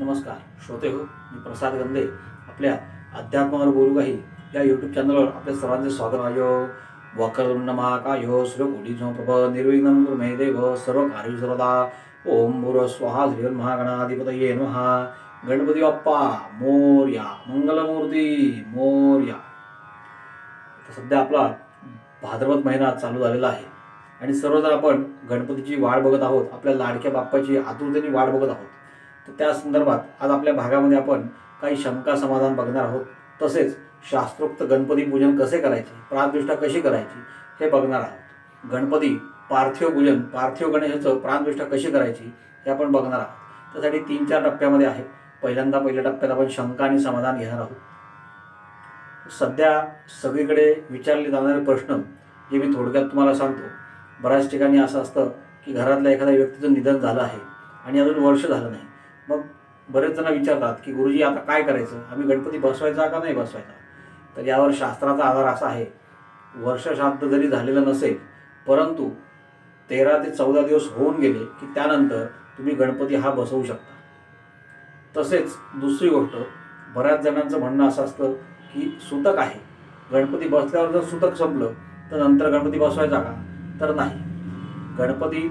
नमस्कार श्रोते हो, मी प्रसाद गंदे आपल्या अध्यात्मावर बोलू काही या यूट्यूब चॅनलवर आपल्या सर्वांचे स्वागत आहे। वक्रतुंड महाकाय सूर्यकोटि समप्रभ निर्विघ्नं कुरु मे देव सर्व कार्य सर्वदा। ओम भूर्भुवस्वः श्रीमन्महागणाधिपतये नमः। गणपती बाप्पा मोरया, मंगलमूर्ती मोरया। सध्या आपला भाद्रपद महिना चालू झालेला आहे आणि सर्वजण आपण गणपतीची वाट बघत आहोत, आपल्या लाडक्या बाप्पाची आतुरतेने वाट बघत आहोत। तर त्या संदर्भात आज आपल्या भागामध्ये आपण काही शंका समाधान बघणार आहोत, तसेच शास्त्रोक्त गणपती पूजन कसे करायचे, प्राणप्रतिष्ठा कशी करायची हे बघणार आहोत। गणपती पार्थिव पूजन, पार्थिव गणेशाचं प्राणप्रतिष्ठा कशी करायची हे आपण बघणार आहोत। त्यासाठी 3-4 टप्प्यामध्ये आहे। पहिल्या टप्प्यात आपण शंका आणि समाधान घेणार आहोत। सध्या सगळीकडे विचारले जाणारे प्रश्न जे मी थोडक्यात तुम्हाला सांगतो। बऱ्याच ठिकाणी असं असतं की घरातल्या एखाद्या व्यक्तीचं निधन झालं आहे आणि अजून वर्ष झालं नाही। मग बरेच जण विचारतात की गुरुजी आता काय करायचं, आम्ही गणपती बसवायचा का नाही बसवायचा। तर यावर शास्त्राचा आधार असा आहे, वर्ष श्राद्ध जरी झालेलं नसेल परंतु 13 ते 14 दिवस होऊन गेले की त्यानंतर तुम्ही गणपती हा बसवू शकता। तसेच दुसरी गोष्ट, बऱ्याच जणांचं म्हणणं असं असतं की सूतक आहे, गणपती बसल्यावर जर सूतक संपलं तर नंतर गणपती बसवायचा का, तर नाही। गणपती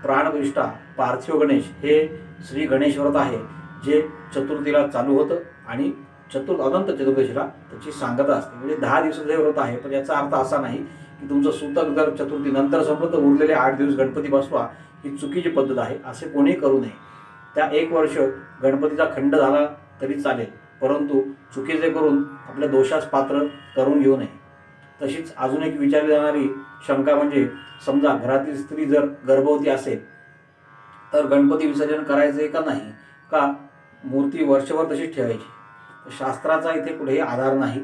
प्राणप्रतिष्ठा पार्थिव गणेश हे श्री गणेश व्रत आहे, जे चतुर्थीला चालू होतं आणि अनंत चतुर्दशीला त्याची सांगता असते। म्हणजे 10 दिवसाचं हे व्रत आहे, पण याचा अर्थ असा नाही की तुमचं सूतक जर चतुर्थी नंतर संपलं तर उरलेले 8 दिवस गणपती बसवा, ही चुकीची पद्धत आहे, असे कोणी करू नये। त्या 1 वर्ष गणपतीचा खंड झाला तरी चालेल, परंतु चुकीचे करून आपल्या दोषास पात्र करून घेऊ नये। तशीच अजून एक विचारली जाणारी शंका म्हणजे, समजा घरातील स्त्री जर गर्भवती असेल तर गणपती विसर्जन करायचे का नाही, का मूर्ती वर्षभर तशीच ठेवायची। शास्त्राचा इथे कुठेही आधार नाही।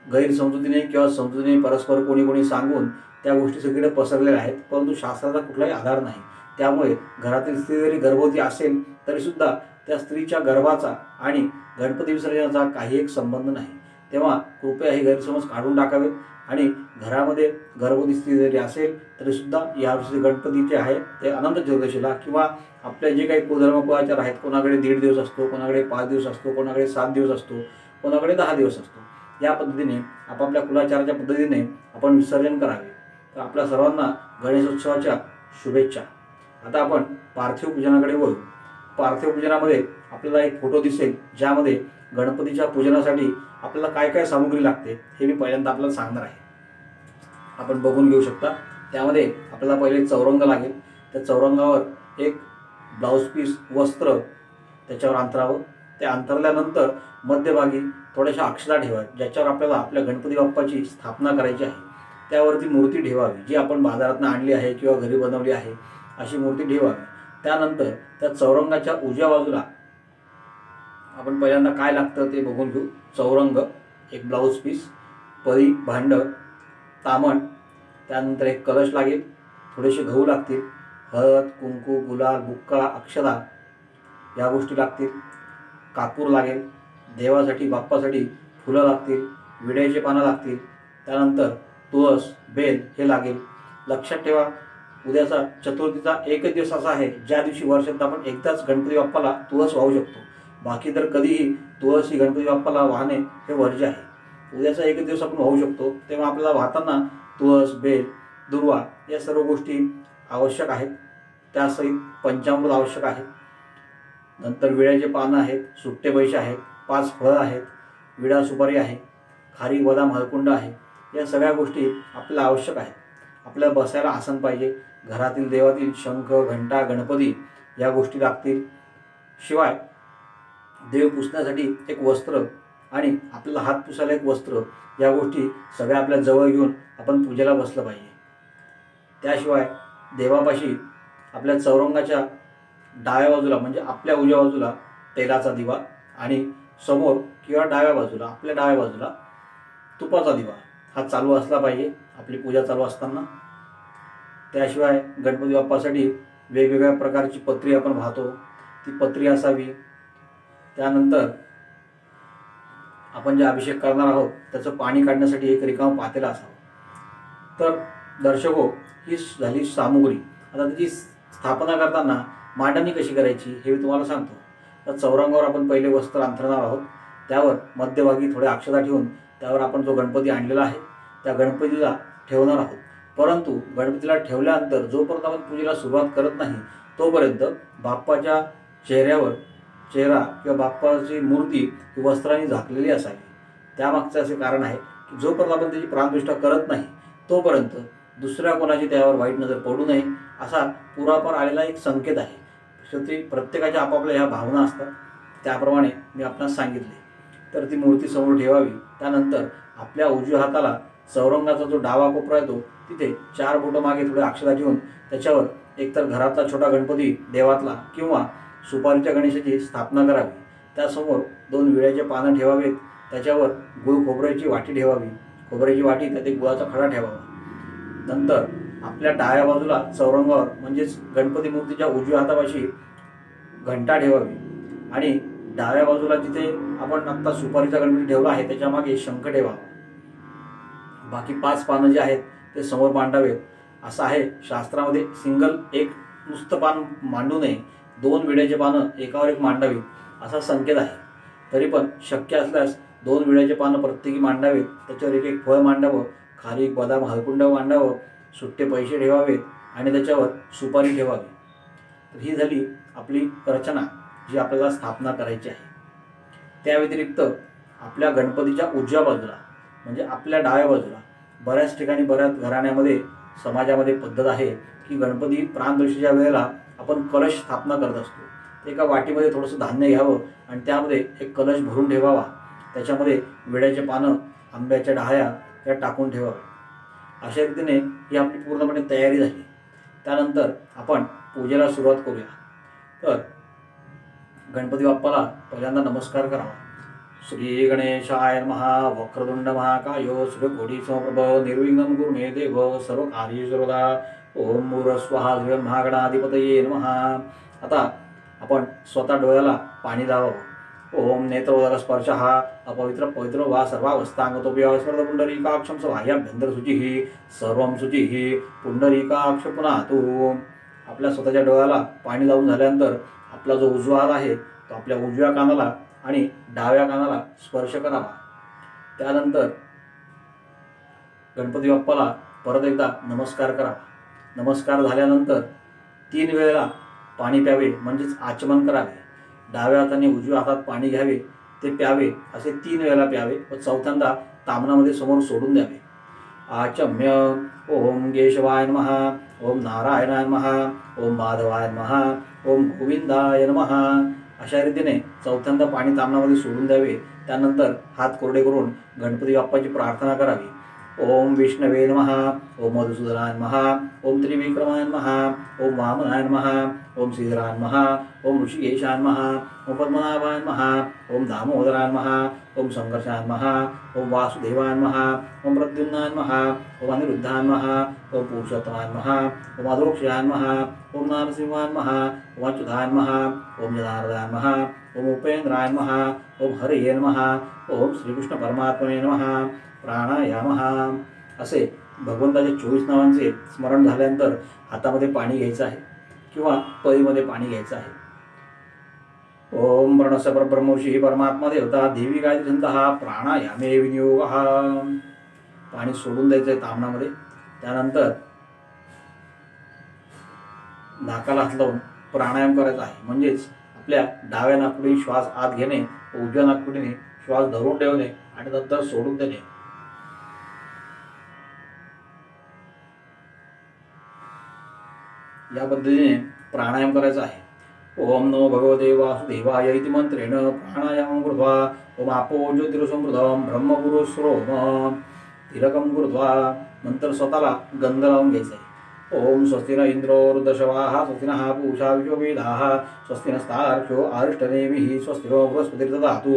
गैरसमजुतीने किंवा समजुतीने परस्पर कोणी सांगून त्या गोष्टी सगळीकडे पसरलेल्या आहेत, परंतु शास्त्राचा कुठलाही आधार नाही। त्यामुळे घरातील स्त्री जरी गर्भवती असेल तरी सुद्धा त्या स्त्रीच्या गर्भाचा आणि गणपती विसर्जनाचा काही एक संबंध नाही। तेव्हा कृपया हे गैरसमज काढून टाकावेत आणि घरामध्ये गर्भवती स्त्री जरी असेल तरी सुद्धा यावर्षी गणपतीचे आहे ते अनंत चतुर्दशीला किंवा आपले जे काही कुलधर्म कुळाचार आहेत, कोणाकडे 1.5 दिवस असतो, कोणाकडे 5 दिवस असतो, कोणाकडे 7 दिवस असतो, कोणाकडे 10 दिवस असतो। या पद्धतीने आपापल्या कुलाचाराच्या पद्धतीने आपण विसर्जन करावे। तर आपल्या सर्वांना गणेशोत्सवाच्या शुभेच्छा। आता आपण पार्थिव पूजनाकडे वळू। पार्थिव पूजनामध्ये आपल्याला एक फोटो दिसेल, ज्यामध्ये गणपतीच्या पूजनासाठी आपल्याला काय काय सामुग्री लागते हे मी पहिल्यांदा आपल्याला सांगणार आहे, आपण बघून घेऊ शकता। त्यामध्ये आपल्याला पहिले चौरंग लागेल, त्या चौरंगावर एक ब्लाउज पीस वस्त्र त्याच्यावर अंतरावं। ते अंतरल्यानंतर मध्यभागी थोड्याशा अक्षता ठेवाव्या, ज्याच्यावर आपल्याला आपल्या गणपती बाप्पाची स्थापना करायची आहे। त्यावरती मूर्ती ठेवावी, जी आपण बाजारातून आणली आहे किंवा घरी बनवली आहे अशी मूर्ती ठेवावी। त्यानंतर त्या चौरंगाच्या उजव्या बाजूला आपण पहिल्यांदा काय लागतं ते बघून घेऊ। चौरंग, एक ब्लाउज पीस, पळी, भांड, तामण, त्यानंतर एक कलश लागेल, थोडेसे गहू लागतील, हळद, कुंकू, गुलाल, बुक्का, अक्षता या गोष्टी लागतील, कापूर लागेल, देवासाठी बाप्पासाठी फुलं लागतील, विड्याची पानं लागतील, त्यानंतर तुळस, बेल हे लागेल। लक्षात ठेवा, उद्याचा चतुर्थीचा एकच दिवस असा आहे ज्या दिवशी वर्षात आपण एकदाच गणपती बाप्पाला तुळस वाहू शकतो, बाकी तर कधीही तुळस ही गणपती बाप्पाला वाहणे हे वर्ज्य आहे। उद्याचा एकच दिवस आपण वाहू शकतो, तेव्हा आपल्याला वाहताना तुळस, बेल, दुर्वा या सर्व गोष्टी आवश्यक आहेत। त्यासहित पंचामृत आवश्यक आहे। नंतर विड्याचे पानं आहेत, सुट्टे पैसे आहेत, 5 फळं आहेत, विडा सुपारी आहे, खारी, बदाम, हळकुंड आहे, या सगळ्या गोष्टी आपल्याला आवश्यक आहेत। आपल्याला बसायला आसन पाहिजे, घरातील देवातील शंख, घंटा, गणपती या गोष्टी लागतील। शिवाय देव पुसण्यासाठी एक वस्त्र आणि आपल्याला हात पुसायला एक वस्त्र, या गोष्टी सगळ्या आपल्या जवळ घेऊन आपण पूजेला बसलं पाहिजे। त्याशिवाय देवापाशी आपल्या चौरंगाच्या डाव्या बाजूला म्हणजे आपल्या उजव्या बाजूला तेलाचा दिवा आणि समोर किंवा आपल्या डाव्या बाजूला तुपाचा दिवा हा चालू असला पाहिजे आपली पूजा चालू असताना। त्याशिवाय गणपती बाप्पासाठी वेगवेगळ्या प्रकारची पत्री आपण वाहतो, ती पत्री असावी। त्यानंतर आपण जे अभिषेक करणार आहोत त्याचं पाणी काढण्यासाठी एक रिकामं पातेलं असावं। तर दर्शको, ही झाली सामुग्री। आता त्याची स्थापना करताना मांडणी कशी करायची हे मी तुम्हाला सांगतो। तर चौरंगावर आपण पहिले वस्त्र अंथरणार आहोत. त्यावर मध्यभागी थोड्या अक्षता ठेवून त्यावर आपण जो गणपती आणलेला आहे त्या गणपतीला ठेवणार आहोत. परंतु गणपतीला ठेवल्यानंतर जोपर्यंत आपण पूजेला सुरुवात करत नाही तोपर्यंत बाप्पाच्या चेहरा किंवा बाप्पाची मूर्ती ही वस्त्राने झाकलेली असावी. त्यामागचे असे कारण आहे की जोपर्यंत आपण त्याची प्राणप्रतिष्ठा करत नाही तोपर्यंत दुसऱ्या कोणाची त्यावर वाईट नजर पडू नये असा पुरापार आलेला एक संकेत आहे. शेवटी प्रत्येकाच्या आपापल्या ह्या भावना असतात, त्याप्रमाणे मी आपणास सांगितले. तर ती मूर्ती समोर ठेवावी. त्यानंतर आपल्या उजव्या हाताला चौरंगाचा जो डावा कोपरा येतो तिथे 4 बोटं मागे थोडे अक्षता ठेवून त्याच्यावर एकतर घरातला छोटा गणपती देवातला किंवा सुपारीच्या गणेशाची स्थापना करावी. त्यासमोर 2 विड्याचे पानं ठेवावेत. त्याच्यावर गुळ खोबऱ्याची वाटी ठेवावी. खोबऱ्याची वाटी त्यात एक गुळाचा खडा ठेवावा. नंतर आपल्या डाव्या बाजूला चौरंगावर म्हणजेच गणपती मूर्तीच्या उजव्या हातापाशी घंटा ठेवावी आणि डाव्या बाजूला जिथे आपण आत्ता सुपारीचा गणपती ठेवला आहे त्याच्या मागे शंख ठेवावा. बाकी 5 पानं जे आहेत ते समोर मांडावेत. असं आहे शास्त्रामध्ये. सिंगल एक नुसतं पान मांडू नये, 2 विड्याचे पानं एकावर एक मांडावीत असा संकेत आहे. तरी पण शक्य असल्यास 2 विड्याचे पानं प्रत्येकी मांडावेत. त्याच्यावर एक फळ मांडावं, खाली एक बदाम हळकुंड मांडावं, सुट्टे पैसे ठेवावेत आणि त्याच्यावर सुपारी ठेवावी. तर ही झाली आपली रचना जी आपल्याला स्थापना करायची आहे. त्या व्यतिरिक्त आपल्या गणपतीच्या उजव्या बाजूला म्हणजे आपल्या डाव्या बाजूला बऱ्याच ठिकाणी बऱ्याच घराण्यामध्ये समाजामध्ये पद्धत आहे की गणपती प्राणप्रतिष्ठेच्या वेळेला आपण कलश स्थापना करत असतो. एका वाटीमध्ये थोडंसं धान्य घ्यावं आणि त्यामध्ये एक कलश भरून ठेवावा. त्याच्यामध्ये विड्याचे पानं, आंब्याच्या डहाळ्या त्या टाकून ठेवाव्या. अशा रीतीने ही आपली पूर्णपणे तयारी झाली. त्यानंतर आपण पूजेला सुरुवात करूया. तर गणपती बाप्पाला पहिल्यांदा नमस्कार करावा. श्री गणेशाय नमः. वक्रतुंड महाकाय सूर्यकोटी समप्रभ निर्विघ्नं कुरु मे देव सर्वकार्येषु सर्वदा. ओम भूर्भुवः स्वः महागणाधिपतये नमः. आता आपण स्वतः डोळ्याला पाणी लावावं. ओम नेत्रोदक स्पर्शः अपवित्र पवित्र वा सर्वावस्थांगतोप्य पुंडरीकाक्षं सहाय्याभ्यंतर शुचिः सर्वं शुचिः पुंडरीकाक्ष पुनातु. आपल्या स्वतःच्या डोळ्याला पाणी लावून झाल्यानंतर आपला जो उजवा हात आहे तो आपल्या उजव्या कानाला आणि डाव्या कानाला स्पर्श करावा. त्यानंतर गणपती बाप्पाला परत एकदा नमस्कार करावा. नमस्कार झाल्यानंतर 3 वेळेला पाणी प्यावे म्हणजेच आचमन करावे. डाव्या हाताने उजव्या हातात पाणी घ्यावे, ते प्यावे, असे 3 वेळेला प्यावे व चौथ्यांदा तामनामध्ये समोर सोडून द्यावे. आचम्य ओम केशवाय नमः. ओम नारायणाय नमः. ओम माधवाय नमः. ओम गोविंदाय नमः. अशा रीतीने चौथ्यांदा पाणी तामनामध्ये सोडून द्यावे. त्यानंतर हात कोरडे करून गणपती बाप्पाची प्रार्थना करावी. ओम विष्णवे नमः. ओम मधुसूदनाय नमः. ओम त्रिविक्रमाय नमः. ओम वामनाय नमः. ओम श्रीधराय नमः. ओम ऋषिकेशाय नमः. ओम पद्मनाभाय नमः. ओम दामोदराय नमः. ओम संघर्षाय नमः. ओम वासुदेवाय नमः. ओम प्रद्युम्नाय नमः. ओम अनिरुद्धाय नमः. ओम पुरुषोत्तमाय नमः. ओम अधोक्षयाय नमः. ओम नारसिंहाय नमः. ओम अच्युताय नमः. ओम जनार्दनाय नमः. ओम उपेंद्राय नमः. ओम हरये नमः. ओम श्रीकृष्ण परमात्मने नमः. प्राणायामः. असे भगवंताच्या 24 नावांचे स्मरण झाल्यानंतर हातामध्ये पाणी घ्यायचं आहे किंवा पळीमध्ये पाणी घ्यायचं आहे. ओम प्रणस्य परब्रह्मर्षी परमात्मा देवता देवी गायत्री छंदः प्राणायामे विनियोगः. पाणी सोडून द्यायचं आहे तामनामध्ये. त्यानंतर नाकाला हात लावून प्राणायाम करायचा आहे. म्हणजेच आपल्या डाव्या नाकपुडीने श्वास आत घेणे, उजव्या नाकपुडीने श्वास धरून ठेवणे आणि नंतर सोडून देणे. या पद्धतीने प्राणायाम करायचा आहे. ओम नमो भगवते वासुदेवाय इति मंत्रेण प्राणायामं कृत्वा ओम आपो ज्योतिरसमृद्धं ब्रह्मगुरु श्रोम तिलकं कृत्वा नंतर स्वतःला गंध लावून घ्यायचा आहे. ओम स्वस्ति न इंद्रो वृद्धशवाः स्वस्ति नः पूषा विश्ववेदाः स्वस्ति नस्तार्क्ष्यो अरिष्टनेमिः स्वस्ति नो बृहस्पतिर्दधातु.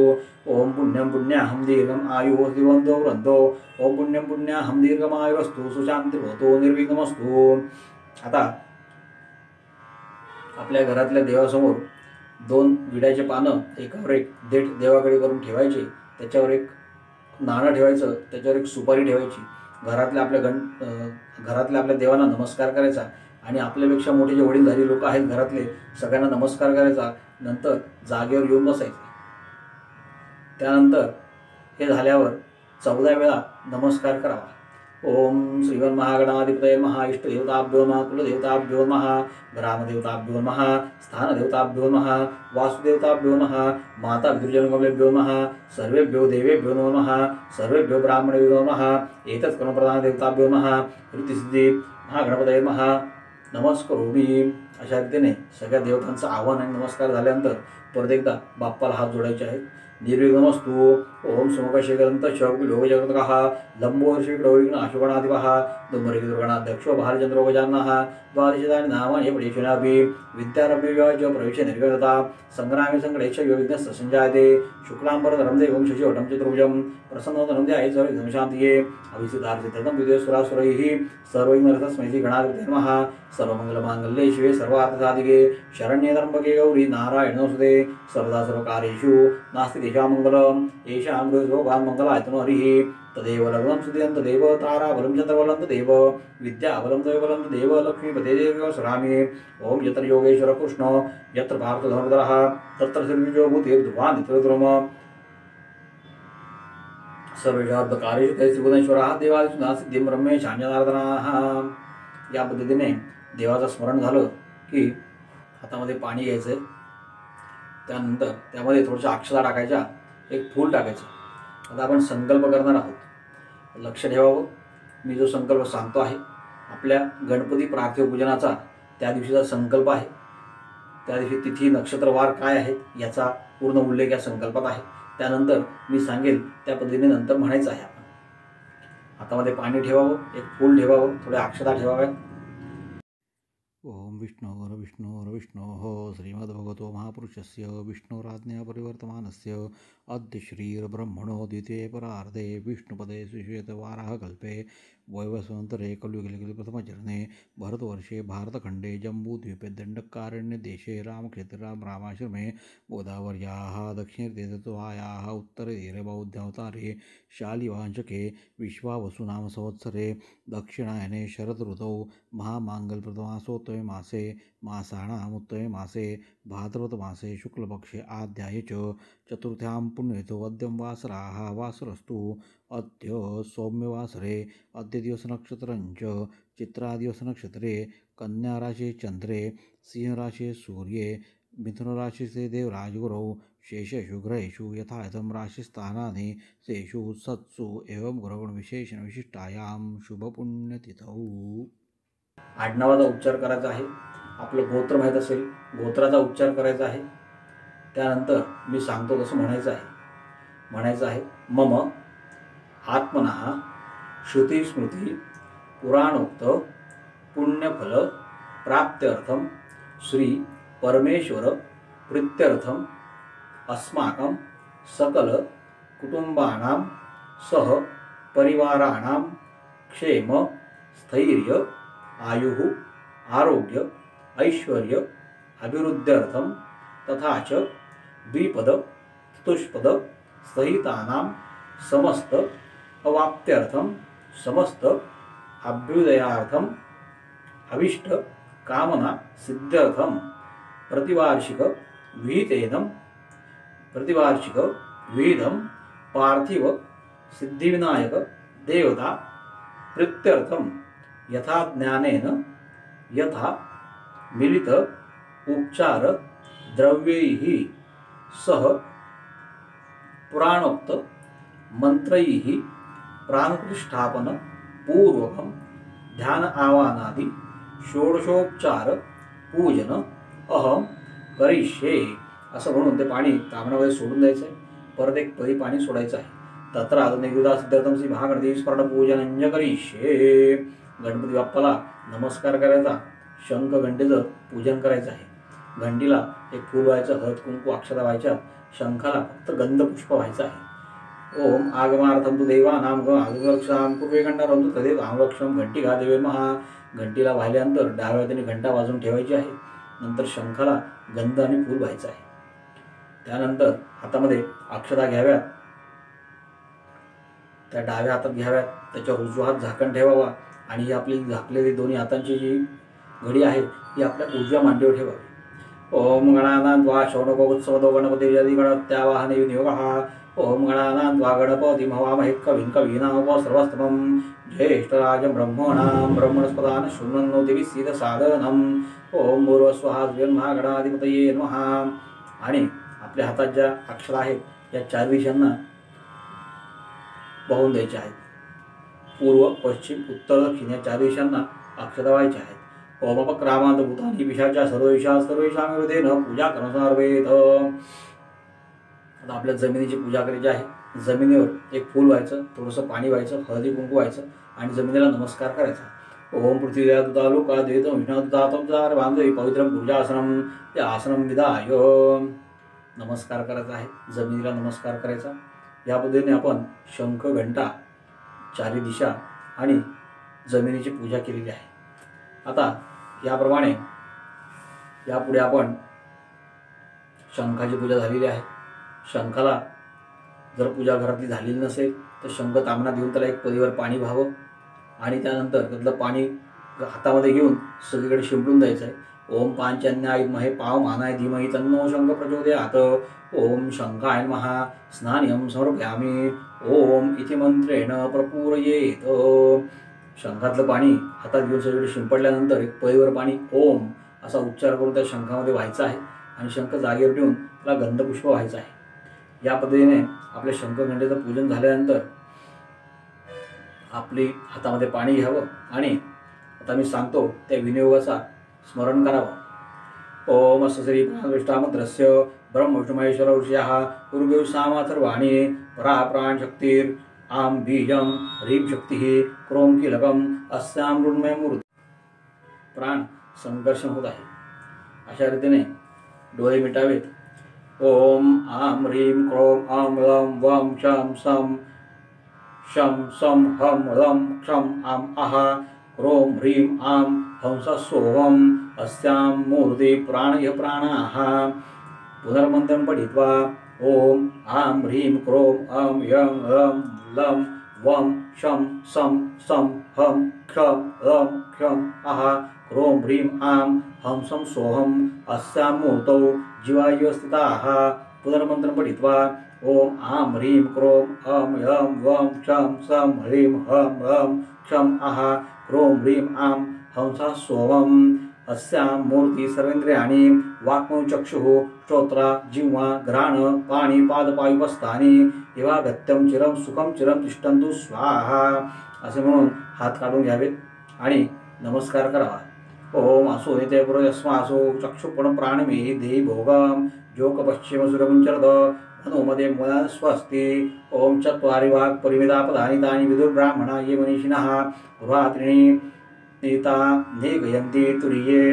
ओम पुण्यं पुण्याहं दीर्घम् आयुः दिवन्तो वृद्धो. ओम पुण्यं पुण्याहं दीर्घमायुरस्तु सुशान्तिर्भवतु निर्विघ्नमस्तु. आता आपल्या घरातल्या देवासमोर 2 विड्याचे पानं एकावर एक देठ देवाकडे करून ठेवायचे. त्याच्यावर एक नाणं ठेवायचं, त्याच्यावर एक सुपारी ठेवायची. घरातल्या आपल्या देवांना नमस्कार करायचा आणि आपल्यापेक्षा मोठे जे वडीलधारी लोक आहेत घरातले सगळ्यांना नमस्कार करायचा नंतर जागेवर येऊन बसायचे. त्यानंतर हे झाल्यावर 14 वेळा नमस्कार करावा. ओम श्रीमन्महागणाधिपतये नमः, इष्टदेवताभ्यो नमः, कुलदेवताभ्यो नमः, ग्रामदेवताभ्यो नमः, स्थानदेवताभ्यो नमः, वासुदेवताभ्यो नमः, माता विदुर्जनगमेभ्यो नमः, सर्वेभ्यो देवेभ्यो नमः, सर्वेभ्यो ब्राह्मणेभ्यो नमः, एतत् कर्मप्रधानदेवताभ्यो नमः, ऋतिसिद्धी महागणपतये नमः नमस्करोमि. अशा रीतीने सगळ्या देवतांचं आवाहन आणि नमस्कार झाल्यानंतर परत एकदा बाप्पाला हात जोडायचे आहेत. निर्विघ्नमस्तु. ओम सुमुखशेखरंत शोभिलोकजगतकः लंबोर्षिकविघ्न अशुगणाधिपः दुर्मरिगुरुगणाध्यक्षो भारचंद्रोगजानः द्वादशदानि नामानि पठेषणाभि विद्यारभ्य प्रवेश निर्गता संग्रामे संकटेश योगिज्ञस्य संजायते शुक्लांबरधरं देवं शशिवटं चतुर्भुजं प्रसन्नवदनं ध्यायेत् शान्तिये अभिसिद्धार्थितं विद्युत्सुरासुरैः सर्वैर्नरतस्मै गणाधिपते नमः. सर्वमंगलमांगल्ये शिवे सर्वार्थसाधिके शरण्ये त्र्यंबके गौरी नारायणे नमोस्तुते. सर्वदा सर्वकार्येषु नास्ति तेषां मंगलम्. येषां हृदयोगान् मंगलायतनो हरिः. तदेव लग्नं सुदिनं तदेव ताराबलं चन्द्रबलं तदेव विद्याबलं तदेवबलं तदेव लक्ष्मीपते देव सरामि. ओम यत्र योगेश्वर कृष्ण यत्र पार्थधनुर्धरः तत्र श्रीविजयो भूते ध्रुवान् नित्यध्रुवम्. सर्वेषार्थकार्येषु ते श्रीभुवनेश्वरः देवादिषु नासिद्धिं ब्रह्मे शान्यनारदनाः. या पद्धतीने देवाचं स्मरण झालं की हातामध्ये पाणी घ्यायचं. त्यानंतर त्यामध्ये थोड्याशा अक्षता टाकायच्या, एक फूल टाकायचं. आता आपण संकल्प करणार आहोत. लक्ष ठेवावं, मी जो संकल्प सांगतो आहे आपल्या गणपती पार्थिव पूजनाचा त्या दिवशीचा संकल्प आहे. त्या दिवशी तिथी नक्षत्रवार काय आहेत याचा पूर्ण उल्लेख या संकल्पात आहे. त्यानंतर मी सांगेल त्या पद्धतीने नंतर म्हणायचं आहे. आपण हातामध्ये पाणी ठेवावं, एक फूल ठेवावं, थोड्या अक्षता ठेवाव्यात. ओम विष्णोर्विष्णोर्विष्णोः श्रीमद्भगवतो महापुरुषस्य विष्णोराज्ञा परिवर्तमानस्य अद्य श्रीर्ब्रह्मणो द्वितीये परार्धे विष्णुपदे श्वेतवाराहकल्पे वैवस्वन्तरे कलियुगे प्रथमचरणे भरतवर्षे भारतखण्डे जम्बूद्वीपे दण्डकारण्यदेशे रामक्षेत्रे रामाश्रमे गोदावर्याः दक्षिणतीर्थत्वायाः उत्तरतीरे बौद्धावतारे शालिवांशके विश्वावसुनाम संवत्सरे दक्षिणायने शरदऋतौ महामाङ्गल्यप्रथमासोत्तमे मासे मासाणामुत्तमे मासे भाद्रपदमासे शुक्लपक्षे आद्याये च चतुर्थ्यां पुण्यतो अद्यं वासराः वासरस्तु अद्य सौम्यवासरे अद्य दिवसनक्षत्रञ्च चित्रादिवसनक्षत्रे कन्याराशे चन्द्रे सिंहराशे सूर्ये मिथुनराशिसे देवराजगुरौ शेषेषु ग्रहेषु यथायथं राशिस्थानानि तेषु सत्सु एवं ग्रहगुणविशेषणविशिष्टायां शुभपुण्यतिथौ. आडनावाचा उच्चार करायचा आहे. आपलं गोत्र माहीत असेल, गोत्राचा उच्चार करायचा आहे. त्यानंतर मी सांगतो तसं म्हणायचं आहे. मम आत्मनः श्रुतिस्मृती पुराणोक्त पुण्यफल प्राप्त्यर्थं श्री परमेश्वर प्रीत्यर्थं अस्माकं सकल कुटुंबानां सह परिवाराणां क्षेम स्थैर्य आयुः आरोग्य ऐश्वर्य अभिवृद्ध्यर्थं तथा च द्विपद चतुष्पद सहितानां समस्त अवाप्त्यर्थं समस्त अभ्युदयार्थं अभिष्ट कामना सिद्ध्यर्थं प्रतिवार्षिक विहिधं पार्थिव सिद्धिविनायक देवता प्रीत्यर्थं यथा ज्ञानेन यथा मिलित उपचार द्रव्यैः सह पुराणोक्त मंत्रैः प्राणप्रतिष्ठापन पूर्वकं ध्यान आवाहनादि षोडशोपचार पूजन अहम करिष्ये असं म्हणून ते पाणी तांबण्यामध्ये सोडून द्यायचं आहे. परत एक पदी पाणी सोडायचं आहे. तत्र आदनिर्युदा सिद्धार्थं श्री महागणपती स्मरण पूजन करिष्ये. गणपती बाप्पाला नमस्कार करायचा, शंख घंटेचं पूजन करायचं आहे. घंटीला एक फूल व्हायचं, हळद कुंकू अक्षता व्हायच्या, शंखाला फक्त गंध पुष्प व्हायचं आहे. ओम आगमार्थं तु देवानां आगमरक्षां पूर्वे घंटारं तु तदेव आमरक्षं घंटिका देवे महा. घंटीला वाहिल्यानंतर डाव्या हाताने घंटा वाजून ठेवायची आहे. नंतर शंखाला गंध आणि फूल व्हायचं आहे. त्यानंतर हातामध्ये अक्षता घ्याव्यात, त्या डाव्या हातात घ्याव्यात, त्याच्यावर उजवा हात झाकण ठेवावा आणि ही आपली झाकलेली दोन्ही हातांची जी घडी आहे ही आपल्या उजव्या मांडीवर ठेवावी. ओम गणानान्त्वा शौनकोत्सवदो गणपतिर्यदि गणत्यावाहने विनियोगः। ओम गणानान्त्वा गणपतिं हवामहे कविं कवीनामुपस्रवस्तमं। ज्येष्ठराजं ब्रह्मणां ब्रह्मणस्पदान् शृण्वन्नोति सीदसादनम्। ओम भूर्भुवस्वः श्रीमहागणाधिपतये नमः। आणि आपल्या हातात ज्या अक्षर आहेत या 4 दिशांना वाहून द्यायचे आहेत। पूर्व पश्चिम उत्तर दक्षिण या 4 दिशांना अक्षता व्हायच्या आहेत। ओमपक्रामांत भूतानी पिशाच्या सर्वेषां हृदयेन पूजा करणार्वेत। आता आपल्या जमिनीची पूजा करायची आहे। जमिनीवर एक फूल व्हायचं, थोडंसं पाणी व्हायचं, हळदी कुंकू व्हायचं आणि जमिनीला नमस्कार करायचा। ओम पृथ्वीया दुतालोका द्वैतं विष्णुदातं बांधवी पवित्रं पूजासनं या आसनं विधाय नमस्कार करायचा आहे। जमिनीला नमस्कार करायचा। या पद्धतीने आपण शंख घंटा 4 दिशा आणि जमिनीची पूजा केलेली आहे। आता याप्रमाणे यापुढे आपण शंखाची पूजा झालेली आहे। शंखाला जर पूजा घरातली झालेली नसेल तर शंख तांबणा देऊन त्याला एक पदीवर पाणी व्हावं आणि त्यानंतर त्यातलं पाणी हातामध्ये घेऊन सगळीकडे शिंपडून द्यायचं आहे। ओम पांचन्याय विद्महे पावमानाय धीमहि तन्नो शंख प्रचोदयात्। ओम शंखाय नमः स्नानम समर्पयामि। ओम इति मंत्रेण प्रपूरयेत। शंखातलं पाणी हातात घेऊन सगळीकडे शिंपडल्यानंतर एक पळीवर पाणी ओम असा उच्चार करून त्या शंखामध्ये व्हायचा आहे आणि शंख जागेवर ठेवून त्याला गंधपुष्प व्हायचं आहे। या पद्धतीने आपल्या शंखघंटेचं पूजन झाल्यानंतर आपली हातामध्ये पाणी घ्यावं आणि आता मी सांगतो त्या विनियोगाचा स्मरण करावं। ओम अस्य श्री प्राणविष्टामद्रस्य ब्रह्म विष्णु महेश्वर ऋषयः गुरुदेव सामाथर्वाणी परा प्राणशक्तीर आम बीजम ह्रीं शक्ती क्रोम कीलकम अस्यां मृण्मय मूर्त। प्राण संकर्षण होत आहे अशा रीतीने डोळे मिटावेत। ओम आम ह्रीं क्रोम आम लम वम शम सम शम सम हम लम क्षम आम आहा क्रोम ह्रीं आम हंस सोहम अस्यां मूर्ति प्राणय प्राणाः। पुनर्मन्त्रं पठित्वा ओम आम ह्रीं क्रोम अम यं लं लं वं शं सं सं हं क्षं लं क्षं आहा क्रोम ह्रीं आम हंसं सोहम अस्यां मूर्तौ जीवाय स्थिताः। पुनर्मन्त्रं पठित्वा ओम आम ह्रीं क्रोम अम यं वं शं सं ह्रीं हं लं क्षं आहा क्रोम ह्रीं आम हंसा सोमम अस्यां मूर्ति सर्वेन्द्रियाणि वाक्मचक्षुः श्रोत्रा जिह्वा घ्राण पाणी पादपायुपस्थानी एवागत्यं चिरं सुखं चिरं तिष्ठन्तु स्वाहा असे म्हणून हात काढून घ्यावेत आणि नमस्कार करावा। ओम असो निते पुरो यस्मासो चक्षुपण प्राणमे देहि भोगम जोक पश्चिम सुरमुंचरद मनोमदे मन स्वस्ति। ओम चत्वारि वाक् परिमिता पदानि तानि विदुर ब्राह्मणा ये मनीषिणः पुरात्रिणी नेता नेगयन्ति तुरीये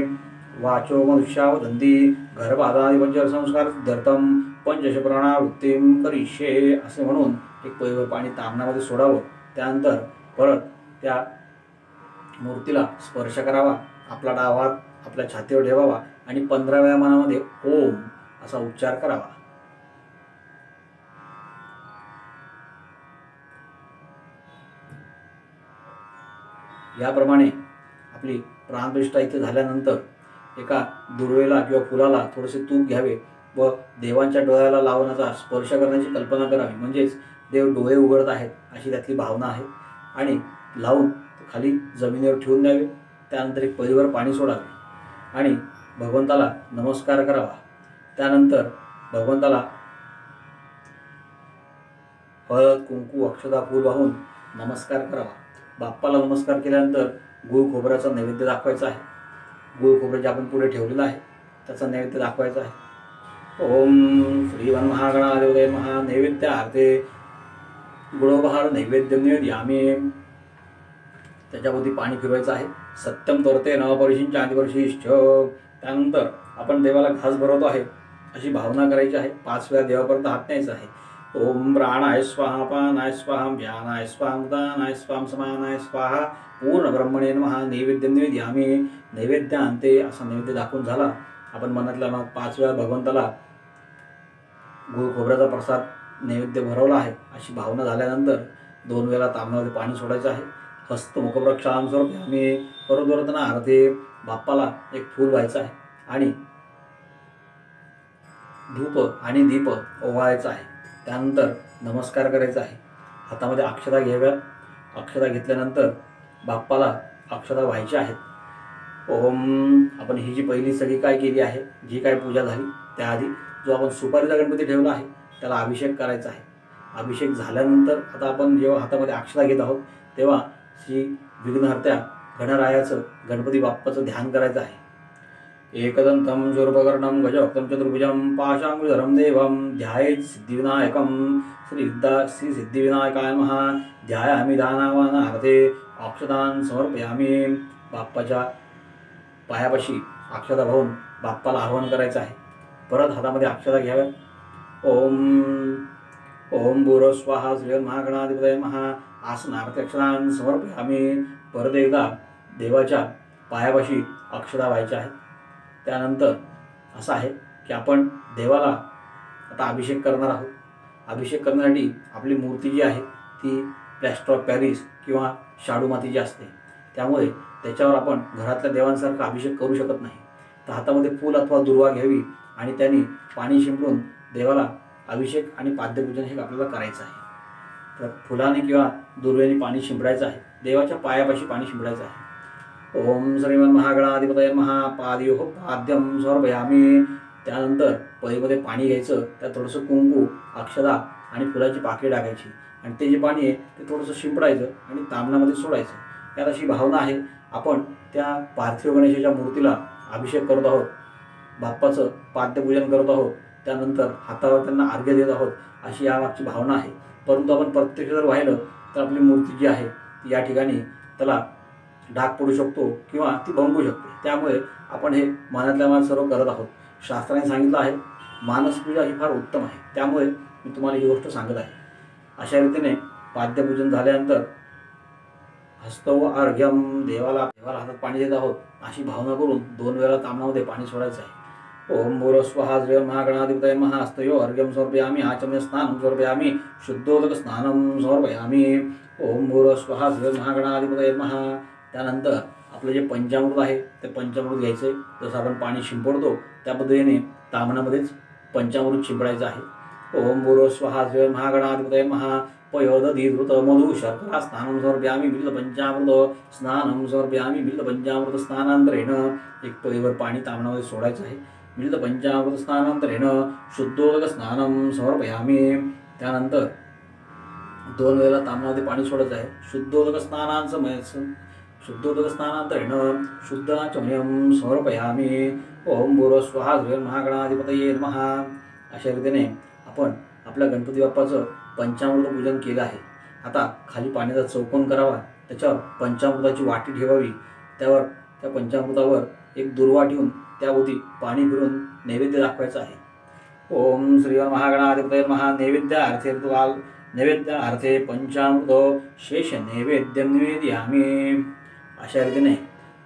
वाचो मनुष्या वदन्ति गर्भादादि पंचर संस्कार सिद्ध्यर्थम पंचश प्राणावृत्तिं करिष्ये असे म्हणून एक पळीवर पाणी तामणामध्ये सोडावं। त्यानंतर परत त्या मूर्तीला स्पर्श करावा, आपला डावा हात आपल्या छातीवर ठेवावा आणि 15 वेळा मनामध्ये ओम असा उच्चार करावा। याप्रमाणे आपली प्राणप्रतिष्ठा इथे झाल्यानंतर एका दुर्वेला किंवा फुलाला थोडेसे तूप घ्यावे व देवांच्या डोळ्याला लावण्याचा स्पर्श करण्याची कल्पना करावी, म्हणजेच देव डोळे उघडत आहेत अशी त्यातली भावना आहे आणि लावून खाली जमिनीवर ठेवून द्यावे। त्यानंतर एक पळीवर पाणी सोडावे आणि भगवंताला नमस्कार करावा। त्यानंतर भगवंताला हळद कुंकू अक्षता फूल वाहून नमस्कार करावा। बाप्पाला नमस्कार केल्यानंतर गुळ खोबऱ्याचा नैवेद्य दाखवायचा आहे। गुळ खोबरं जे आपण पुढे ठेवलेलं आहे त्याचा नैवेद्य दाखवायचा आहे। ओम श्री महागणाधिपतये नमः। नैवेद्यार्थे गुळोपहार नैवेद्यं निवेदयामि। त्याच्यामध्ये पाणी फिरवायचं आहे। सत्यम तोरते नवपरिशींच्या आदिवर्षीश्च। त्यानंतर आपण देवाला घास भरवतो आहे अशी भावना करायची आहे। 5 वेळा देवापर्यंत हात न्यायचा आहे। ओम प्राणाय स्वाहा पानाय स्वाहा व्यानाय स्वाहा उदानाय स्वाहा समानाय स्वाहा पूर्ण ब्रह्मणे नमः। नैवेद्यं निवेदयामि। नैवेद्यान्ते असा नैवेद्य दाखवून झाला आपण मनातल्या मनात 5 वेळा भगवंताला गुळ खोबऱ्याचा प्रसाद नैवेद्य भरवला आहे अशी भावना झाल्यानंतर 2 वेळा तांब्यामध्ये पाणी सोडायचं आहे। हस्त मुखप्रक्षालनं समर्पयामि। परद्वर्तनार्थे बाप्पाला एक फूल व्हायचं आहे आणि धूप आणि दीप ओवाळायचा आहे। त्यानंतर नमस्कार करायचा आहे। हातामध्ये अक्षता घ्याव्यात। अक्षता घेतल्यानंतर बाप्पाला अक्षता व्हायच्या आहेत। आपण ही जी पहिली सगळी काय केली आहे, जी काय पूजा झाली त्याआधी जो आपण सुपारीचा गणपती ठेवला आहे त्याला अभिषेक करायचा आहे। अभिषेक झाल्यानंतर आता आपण जेव्हा हातामध्ये अक्षता घेत आहोत तेव्हा श्री विघ्नहर्त्या गणरायाचं गणपती बाप्पाचं ध्यान करायचं आहे। एकदंतं शूर्पकर्णं गजवक्त्रं चतुर्भुजं पाशांकुशधरं देवं ध्यायेत् सिद्धिविनायकं श्री सिद्धिविनायकाय नमः। ध्यायामि दानावानार्थे अक्षतान् समर्पयामि। बाप्पाच्या पायापाशी अक्षता वाहून बाप्पाला आवाहन करायचं आहे। परत हातामध्ये अक्षता घ्याव्या। ओम भूर्भुवस्वाहा श्रीमहागणाधिपतये नमः। आसनार्थे अक्षतान् समर्पयामि। परत एकदा देवाच्या पायापाशी अक्षता व्हायच्या आहेत। त्यानंतर असं आहे की आपण देवाला आता अभिषेक करणार आहोत। अभिषेक करण्यासाठी आपली मूर्ती जी आहे ती प्लॅस्टर ऑफ पॅरिस किंवा शाडू मातीची असते, त्यामुळे त्याच्यावर आपण घरातल्या देवांसारखा अभिषेक करू शकत नाही। तर हातामध्ये फूल अथवा दुर्वा घ्यावी आणि त्यांनी पाणी शिंपडून देवाला अभिषेक आणि पाद्यपूजन हे आपल्याला करायचं आहे। तर फुलाने किंवा दुर्वेने पाणी शिंपडायचं आहे, देवाच्या पायापाशी पाणी शिंपडायचं आहे। ओम श्रीमन्महागणाधिपतये नमः। पादयोः पाद्यं समर्पयामि। त्यानंतर पळीमध्ये पाणी घ्यायचं, त्यात थोडंसं कुंकू, अक्षता आणि फुलाची पाकळी टाकायची आणि ते जे पाणी आहे ते थोडंसं शिंपडायचं आणि तामणामध्ये सोडायचं। यात अशी भावना आहे आपण त्या पार्थिव गणेशाच्या मूर्तीला अभिषेक करत आहोत, बाप्पाचं पाद्यपूजन करत आहोत, त्यानंतर हातावर त्यांना अर्घ्य देत आहोत, अशी यामागची भावना आहे। परंतु आपण प्रत्यक्ष जर पाहिलं तर आपली मूर्ती जी आहे ती या ठिकाणी त्याला डाग पडू शकतो किंवा ती भंगू शकते, त्यामुळे आपण हे मनातल्या मनात सर्व करत आहोत। शास्त्राने सांगितलं आहे मानसपूजा ही फार उत्तम आहे, त्यामुळे मी तुम्हाला ही गोष्ट सांगत आहे। अशा रीतीने पाद्यपूजन झाल्यानंतर हस्तव अर्घ्यम, देवाला हातात पाणी देत आहोत अशी भावना करून 2 वेळा तामणामध्ये पाणी सोडायचं आहे। ओम भूर्भुवस्वाहा श्रीमहागणाधिपतये नमः। हस्तयो अर्घ्यं समर्पयामि। आचमने स्नानं समर्पयामि। शुद्धोदक स्नानं समर्पयामि। ओम भूर्भुवस्वाहा श्रीमहागणाधिपतये नमः। त्यानंतर आपलं जे पंचामृत आहे ते पंचामृत घ्यायचं आहे। जसं आपण पाणी शिंपडतो त्या पद्धतीने तामणामध्येच पंचामृत शिंपडायचं आहे। ओम भूर्भुवस्वाहा श्रीमहागणाधिपतये नमः। पयोदधीधृत मधु शर्करा स्नानं समर्पयामि। मिलित पंचामृत स्नानं समर्पयामि। मिलित पंचामृत स्नानांतरेण एक पळीवर पाणी तामणामध्ये सोडायचं आहे। मिलित पंचामृत स्नानांतरेण शुद्धोदक स्नानं समर्पयामि। त्यानंतर 2 वेळेला तामणामध्ये पाणी सोडायचं आहे। शुद्धोदक स्नानांतरेण शुद्धाचमनीयं समर्पयामि। ओम भूर्भुवस्वाहा श्रीमहागणाधिपतये नमः। अशा रीतीने आपण आपल्या गणपती बाप्पाचं पंचामृत पूजन केलं आहे। आता खाली पाण्याचा चौकोन करावा, त्याच्यावर पंचामृताची वाटी ठेवावी, त्यावर त्या पंचामृतावर एक दुर्वा ठेवून त्याभोवती पाणी फिरून नैवेद्य दाखवायचा आहे। ओम श्रीमहागणाधिपतये नमः। नैवेद्यार्थे पंचामृत शेष नैवेद्यं निवेदयामि। अशा रीतीने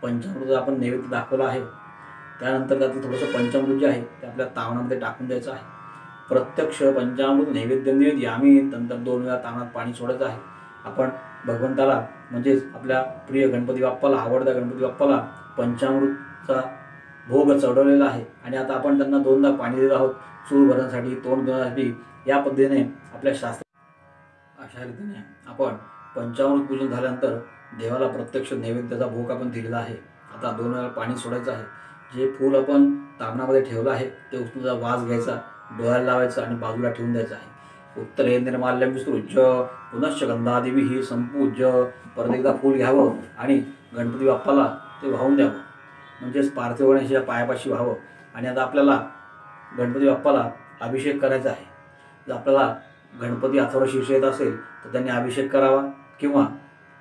पंचामृत आपण नैवेद्य दाखवला आहे। त्यानंतर त्यातलं थोडंसं पंचामृत जे आहे ते आपल्या तामणामध्ये टाकून द्यायचं आहे। प्रत्यक्ष पंचामृत नैवेद्यं निवेदयामि। नंतर 2 वेळा तामणात पाणी सोडायचं आहे। आपण भगवंताला म्हणजेच आपल्या प्रिय गणपती बाप्पाला, आवडत्या गणपती बाप्पाला पंचामृतचा भोग चढवलेला आहे आणि आता आपण त्यांना 2दा पाणी देत आहोत, चूळ भरण्यासाठी, तोंड धुण्यासाठी। या पद्धतीने आपल्या अशा रीतीने आपण पंचामृत पूजन झाल्यानंतर देवाला प्रत्यक्ष नैवेद्याचा भोग आपण दिलेला आहे। आता 2 वेळा पाणी सोडायचं आहे। जे फूल आपण तामणामध्ये ठेवलं आहे ते उचलून वास घ्यायचा, डोळ्याला लावायचं आणि बाजूला ठेवून द्यायचं आहे। उत्तरे निर्माल्यं विसृज्य पुनश्च गंधादिभिः संपूज्य। परत एकदा फूल घ्यावं आणि गणपती बाप्पाला ते वाहून द्यावं, म्हणजेच पार्थिव गणेशाच्या पायापाशी व्हावं। आणि आता आपल्याला गणपती बाप्पाला अभिषेक करायचा आहे। जर आपल्याला गणपती अथर्व शीर्ष येत असेल तर त्यांनी अभिषेक करावा, किंवा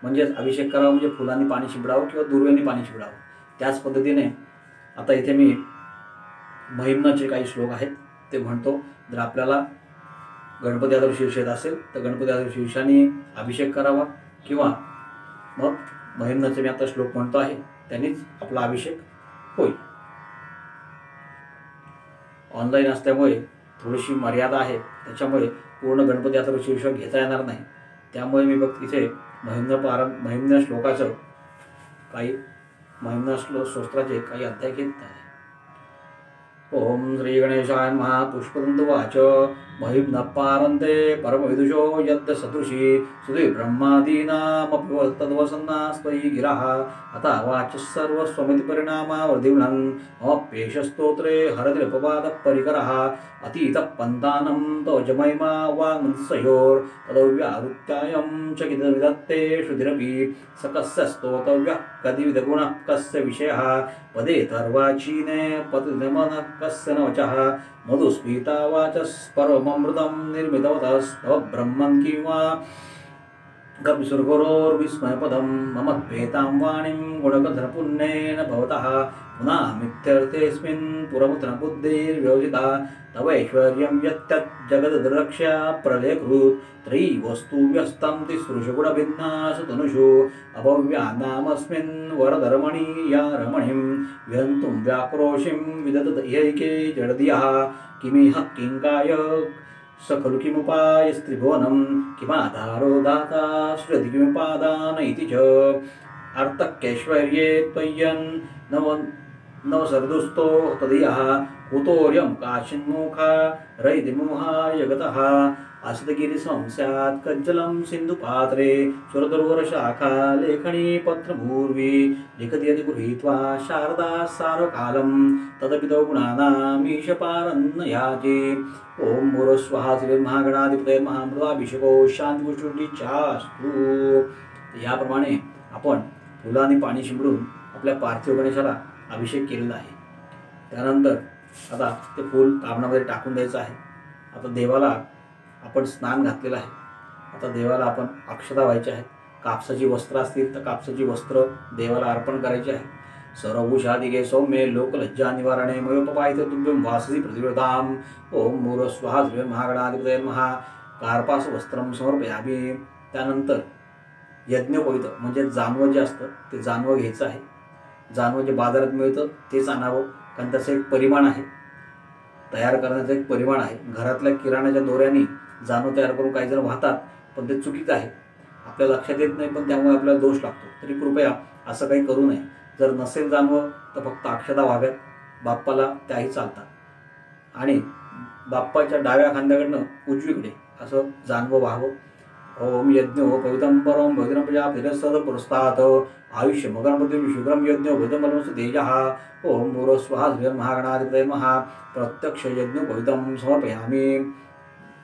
म्हणजेच अभिषेक करावा म्हणजे फुलांनी पाणी शिंपडावं किंवा दुर्वेने पाणी शिंपडावं। त्याच पद्धतीने आता इथे मी महिम्नाचे काही श्लोक आहेत ते म्हणतो। जर आपल्याला गणपती अथर्व शीर्ष येत असेल तर गणपती अथर्व शीर्षाने अभिषेक करावा, किंवा मग महिम्नाचे मी आता श्लोक म्हणतो आहे त्यांनीच आपला अभिषेक होईल। ऑनलाईन असल्यामुळे थोडीशी मर्यादा आहे, त्याच्यामुळे पूर्ण गणपती अथर्व शीर्ष घेता येणार नाही। त्यामुळे मी फक्त इथे महिम्न श्लोकाचं काही स्तोत्राचे काही अध्याय घेत आहे। ओम श्री गणेशाय नमः। पुष्पदन्तवाच महिम्नः पारन्ते परमविदुषो यद् सदृशी सुधि ब्रह्मादीनामपि तद्वसन्नास्त्वयि गिरः अतः वाचः सर्वस्वमिति परिणामावधिवनं ममप्येष स्तोत्रे हरतिरुपपादः परिकरः अतीतः पन्तानं तव च महिमा वाङ्मत्सयोर्तदव्यावृत्यायं च किदविदत्ते श्रुतिरपि स कस्य स्तोतव्यः कतिविधगुणः कस्य विषयः पदे तर्वाचीने पतिनमनः कस्य न वचः मधुस्मिता वाचस्परममृतं निर्मितवतस्तव ब्रह्मन् किंवा कविसुरगुरोर्विस्मयपदं मम त्वेतां वाणीं गुणकधरपुण्येन भवतः पुनामित्यर्थेऽस्मिन् पुरमुतनबुद्धिर्व्योजिता तवैश्वर्यं यत्तत् जगद्रक्ष्या प्रलयकृत् त्रयीवस्तु व्यस्तं तिसृषु गुणभिन्नासु तनुषु अभव्यानामस्मिन् वरदरमणीया रमणीं व्यन्तुं व्याक्रोशिं विदधत इहैके जडधियः किमिह किङ्काय स खलु किमुपायस्त्रिभुवनं किमाधारो दाता सृजति किमुपादान इति च अर्थक्यैश्वर्ये त्वय्यन् नवसर्दुस्तो तदीयः कुतोर्यं काचिन्मुखा रैतिमोहाय गतः असदगिरिसं स्यात् कज्जलं सिन्धुपात्रे सुरदुर्वरशाखा लेखनी पत्रभूर्वी लिखति यदि गृहीत्वा शारदा सार्वकालं तदपि तौ गुणानामीशपारन्न याचे ओम भूरस्वहा श्रीमहागणाधिपतये महामृताभिषेको शांतिपुष्टीचास्तु। याप्रमाणे आपण फुलांनी पाणी शिंपडून आपल्या पार्थिव गणेशाला अभिषेक केलेला आहे। त्यानंतर आता ते फूल तामणामध्ये टाकून द्यायचं आहे। आता देवाला आपण स्नान घातलेलं आहे। आता देवाला आपण अक्षता व्हायची आहे। कापसाची वस्त्र असतील तर कापसाची वस्त्र देवाला अर्पण करायची आहे। सर्वभूषादिके सौम्ये लोकलज्जा निवारणे मयोपपायित तुभ्यं वाससी प्रतिव्रताम् ओम भूरस्वहा श्रीमहागणाधिपतये नमः। कार्पास वस्त्रं समर्पयामि। त्यानंतर यज्ञोपवीत म्हणजे जानवं जे असतं ते जानवं घ्यायचं आहे। जानवं जे बाजारात मिळतं तेच आणावं, कारण त्याचं एक परिमाण आहे, तयार करण्याचं एक परिमाण आहे। घरातल्या किराण्याच्या दोऱ्याने जानवं तयार करून काही जण वाहतात, पण ते चुकीचं आहे, आपल्या लक्षात येत नाही, पण त्यामुळे आपल्याला दोष लागतो। तरी कृपया असं काही करू नये। जर नसेल जानवं तर फक्त अक्षता व्हाव्यात, बाप्पाला त्याही चालतात आणि बाप्पाच्या डाव्या खांद्याकडनं उजवीकडे असं जानवं व्हावं। ओम यज्ञो पवित्रं परं भद्रं प्रजापतिरसद पुरस्तात् आयुष्य मगणपती शुक्रम यज्ञ भूतमलमस्तु तेजः ओम भूरस्वहा श्रीमहागणाधिपतये नमः। प्रत्यक्ष यज्ञोपवीतं समर्पयामि।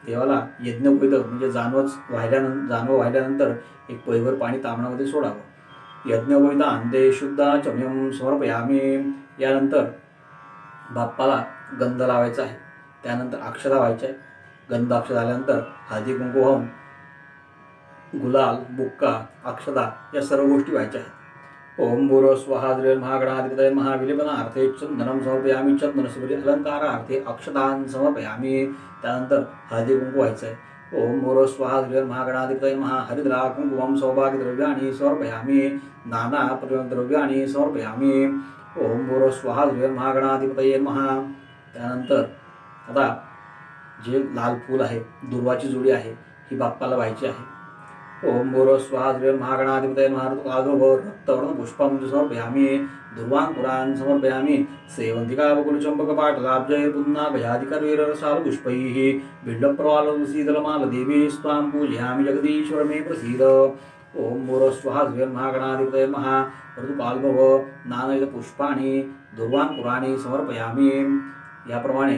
देवाला यज्ञोपवीत म्हणजे जानवं वाहिल्यानंतर एक पळीभर पाणी तामणामध्ये सोडावं। यज्ञोपवीता अंते शुद्धा चम्यं समर्पयामि। यानंतर बाप्पाला गंध लावायचा आहे। त्यानंतर अक्षता व्हायच्या आहे। गंध अक्षता झाल्यानंतर हळदी कुंकू वाहून गुलाल बुक्का अक्षता या सर्व गोष्टी व्हायच्या आहेत। ओम भूरस्वहा श्रीमहागणाधिपतये नमः। विलेपनार्थे चंदनं समर्पयामि। चंदनस्मृती अलंकारार्थे अक्षतान् समर्पयामि। त्यानंतर हळदी कुंकू व्हायचं आहे। ओम भूरस्वहा श्रीमहागणाधिपतये नमः। हरिद्रा कुंकुमं सौभाग्यद्रव्याणि समर्पयामि। नाना द्रव्याणि समर्पयामि। ओम भूरस्वहा श्रीमहागणाधिपतये नमः। त्यानंतर आता जे लाल फूल आहे, दुर्वाची जोडी आहे, ही बाप्पाला व्हायची आहे। ओम भूरस्वहा श्रीमहागणाधिपतये नमः। रक्तवर्ण पुष्पं समर्पयामि। दुर्वांकुरान् समर्पयामि। सेवन्तिका बकुलचम्पकपाटलाब्जै पुन्नाभयाधिकर्वीररसाल पुष्पैः बिल्वप्रवालशीतलमालदेवी स्वां पूजयामि। जगदीश्वर मे प्रसीद। ओम भूरस्वहा श्रीमहागणाधिपतये नमः। ऋतुकालभव नानाविध पुष्पाणि दुर्वांकुराणि समर्पयामि। याप्रमाणे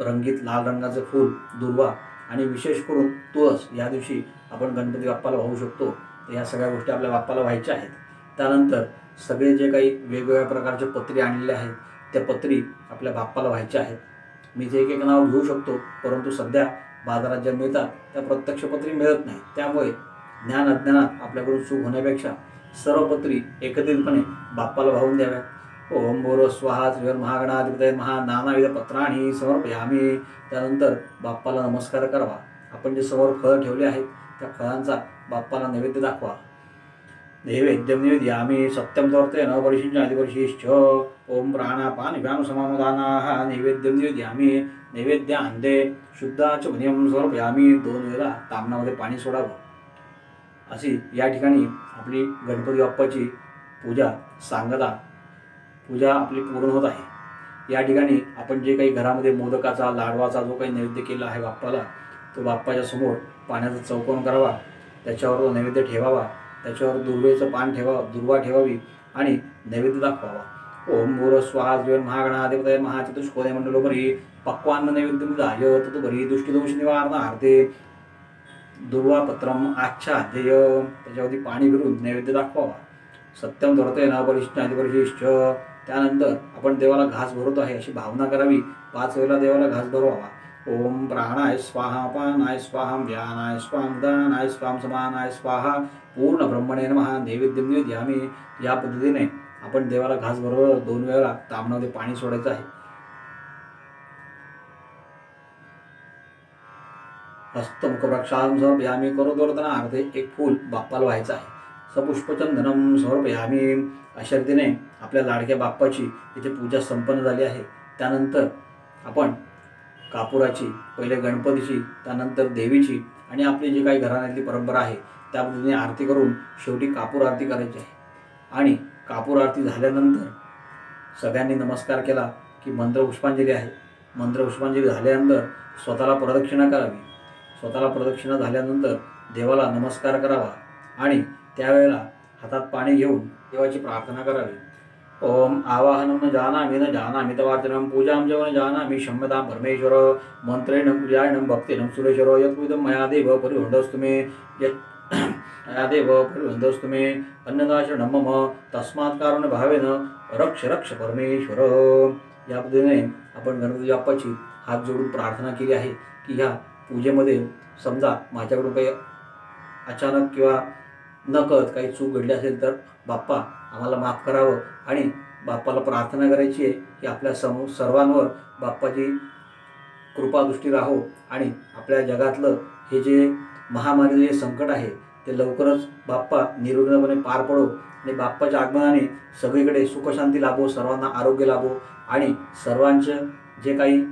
रंगीत लाल रंगाचे फूल, दुर्वा आणि विशेष करून तुळस या दिवशी आपण गणपती बाप्पाला वाहू शकतो। तर या सगळ्या गोष्टी आपल्या बाप्पाला व्हायच्या आहेत। त्यानंतर सगळे जे काही वेगवेगळ्या प्रकारचे पत्री आणलेले आहेत त्या पत्री आपल्या बाप्पाला व्हायच्या आहेत। मी जे एक नाव घेऊ शकतो, परंतु सध्या बाजारात ज्या मिळतात त्या प्रत्यक्ष पत्री मिळत नाही, त्यामुळे ज्ञान अज्ञानात आपल्याकडून चूक होण्यापेक्षा सर्व पत्री एकत्रितपणे बाप्पाला वाहून द्याव्यात। ओम भूरस्वहा श्रीमहागणाधिपतये नमः। नानाविध पत्राणि समर्पयामि। त्यानंतर बाप्पाला नमस्कार करावा। आपण जे समोर फळ ठेवले आहेत त्या फळांचा बाप्पाला नैवेद्य दाखवा। नैवेद्यं निवेदयामि। सत्यं तवर्तेन वर्षिंच आदिवर्षिश्च। ओम प्राणापानव्यानुसमामदानाः नैवेद्यं निवेदयामि। नैवेद्यान्ते शुद्धाचमनीयं समर्पयामि। 2 वेळा तामणामध्ये पाणी सोडावं। अशी या ठिकाणी आपली गणपती बाप्पाची पूजा सांगता पूजा आपली पूर्ण होत आहे। या ठिकाणी आपण जे काही घरामध्ये मोदकाचा लाडवाचा जो काही नैवेद्य केला आहे बाप्पाला, तो बाप्पाच्या समोर पाण्याचा चौकोन करावा, त्याच्यावर तो नैवेद्य ठेवावा, त्याच्यावर दुर्वेचं पान दुर्वा ठेवावी आणि नैवेद्य दाखवावा. ओम भूर स्वाहा महागणाधिपतये महाचतुष्कोदय मंडलोपरी पक्वान्न नैवेद्यमुदाय ततुपरी दुष्टिदोष निवारणार्थे दुर्वापत्रम आच्छाद्यय, त्याच्यावरती पाणी फिरून नैवेद्य दाखवावा. सत्यम धरते न परिशिष्ट. त्यानंतर आपण देवाला घास भरवतो आहे अशी भावना करावी. 5 वेळेला देवाला घास भरवावा. ओम प्राणाय स्वाहा, पानाय स्वाहा, व्यानाय स्वाहा, उदानाय स्वाहा, समानाय स्वाहा, पूर्ण ब्रह्मणे नमः नैवेद्यम निवेद्यामी. या पद्धतीने आपण देवाला घास भरवलं. 2 वेळेला तामणामध्ये पाणी सोडायचं आहे. हस्तमुख प्रक्षालन समर्पयामी. करोदवर्धनार्थे एक फूल बाप्पाला व्हायचं आहे. सपुष्पचंदनम समर्पयामी. अशा रीतीने आपल्या लाडक्या बाप्पाची इथे पूजा संपन्न झाली आहे. त्यानंतर आपण कापुराची, पहिले गणपतीची, त्यानंतर देवीची आणि आपली जी काही घराण्यातली परंपरा आहे त्या पद्धतीने आरती करून शेवटी कापूर आरती करायची आहे. आणि कापूर आरती झाल्यानंतर सगळ्यांनी नमस्कार केला की मंत्रपुष्पांजली आहे. मंत्रपुष्पांजली झाल्यानंतर स्वतःला प्रदक्षिणा करावी. स्वतःला प्रदक्षिणा झाल्यानंतर देवाला नमस्कार करावा आणि त्यावेळेला हातात पाणी घेऊन देवाची प्रार्थना करावी. ओम आवाहनं न जानामि तवार्चनं पूजां च न जानामि क्षम्यतां परमेश्वर. मंत्रेण पूजायनं भक्तेनं सुरेश्वर. यत्विदं मया देव परिवृन्दस्तु मे मया देव परिवृन्दस्तु मे अन्नदाशरणं मम तस्मात् कारुण्यभावेन रक्ष रक्ष परमेश्वर. या पद्धतीने आपण गणपती बाप्पाची हात जोडून प्रार्थना केली आहे की ह्या पूजेमध्ये समजा माझ्याकडून काही अचानक किंवा नकळत काही चूक घडली असेल तर बाप्पा आम्हाला माफ करावं. आणि बाप्पाला प्रार्थना करायची आहे की आपल्या सर्वांवर बाप्पाची कृपादृष्टी राहो आणि आपल्या जगातलं हे जे महामारी जे संकट आहे ते लवकरच बाप्पा निर्विघ्नपणे पार पडो आणि बाप्पाच्या आगमनाने सगळीकडे सुखशांती लाभो, सर्वांना आरोग्य लाभो आणि सर्वांचं जे काही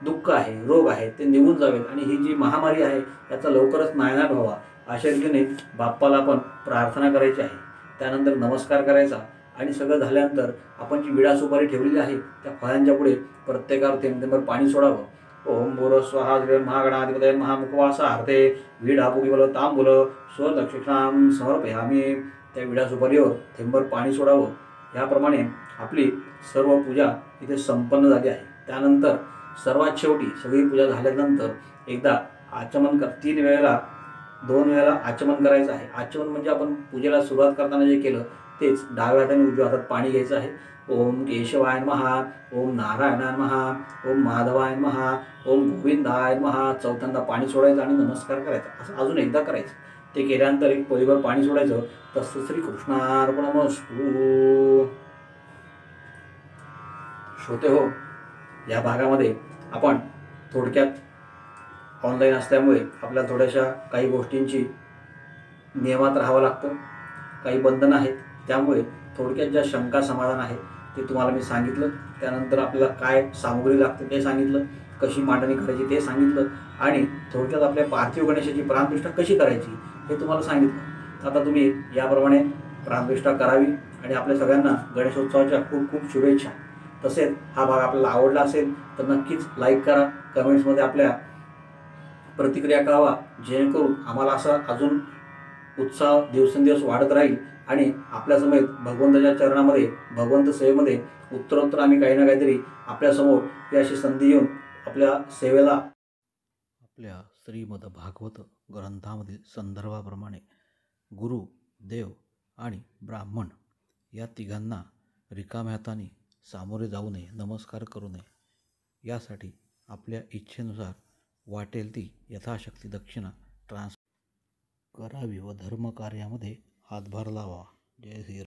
दुःख आहे, रोग आहे ते निघून जावेत आणि ही जी महामारी आहे याचा लवकरच नायनाट व्हावा. अशा रीतीने बाप्पाला आपण प्रार्थना करायची आहे. त्यानंतर नमस्कार करायचा आणि सगळं झाल्यानंतर आपण जी विडा सुपारी ठेवलेली आहे त्या फळांच्या पुढे प्रत्येकावर थेंब पाणी सोडावं. ओम भूर स्वाहा महागणाधिपतये महामुखवासार्थे विडा पुगिबल तांबूल स्वदक्षिणां समर्पयामी. त्या विडा सुपारीवर थेंबर पाणी सोडावं. याप्रमाणे आपली सर्व पूजा इथे संपन्न झाली आहे. त्यानंतर सर्वात शेवटी सगळी पूजा झाल्यानंतर एकदा आचमन 3 वेळेला 2 वेळेला आचमन करायचं आहे. आचमन म्हणजे आपण पूजेला सुरुवात करताना जे केलं तेच डाव्या हाताने उजव्या हातात पाणी घ्यायचं आहे. ओम केशवाय नमः, ओम नारायणाय नमः, ओम माधवाय नमः, ओम गोविंदाय नमः. चौथ्यांदा पाणी सोडायचं आणि नमस्कार करायचा. असं अजून एकदा करायचं. ते केल्यानंतर एक पळीभर पाणी सोडायचं. तसं श्रीकृष्णार्पणमस्तु. श्रोते हो, या भागामध्ये आपण थोडक्यात ऑनलाईन असल्यामुळे आपल्याला थोड्याशा काही गोष्टींची नियमात राहावं लागतं. काही बंधनं आहेत. त्यामुळे थोडक्यात ज्या शंका समाधान आहेत ते तुम्हाला मी सांगितलं. त्यानंतर आपल्याला काय सामुग्री लागते ते सांगितलं, कशी मांडणी करायची ते सांगितलं आणि थोडक्यात आपल्या पार्थिव गणेशाची प्राणप्रतिष्ठा कशी करायची हे तुम्हाला सांगितलं. आता तुम्ही याप्रमाणे प्राणप्रतिष्ठा करावी आणि आपल्या सगळ्यांना गणेशोत्सवाच्या खूप खूप शुभेच्छा. तसेच हा भाग आपल्याला आवडला असेल तर नक्कीच लाईक करा, कमेंट्समध्ये आपल्या प्रतिक्रिया कळवा, जेणेकरून आम्हाला असा अजून उत्साह दिवसेंदिवस वाढत राहील आणि आपल्यासमोर भगवंताच्या चरणामध्ये, भगवंत सेवेमध्ये उत्तरोत्तर आम्ही काही ना काहीतरी आपल्यासमोर ही अशी संधी येऊन आपल्या सेवेला आपल्या श्रीमद भागवत ग्रंथामधील संदर्भाप्रमाणे गुरु, देव आणि ब्राह्मण या तिघांना रिकाम्या हाताने सामोरे जाऊ नये, नमस्कार करू नये. यासाठी आपल्या इच्छेनुसार वाटेल ती यथाशक्ती दक्षिणा करावी व धर्मकार्यामध्ये हातभार लावा. जय श्री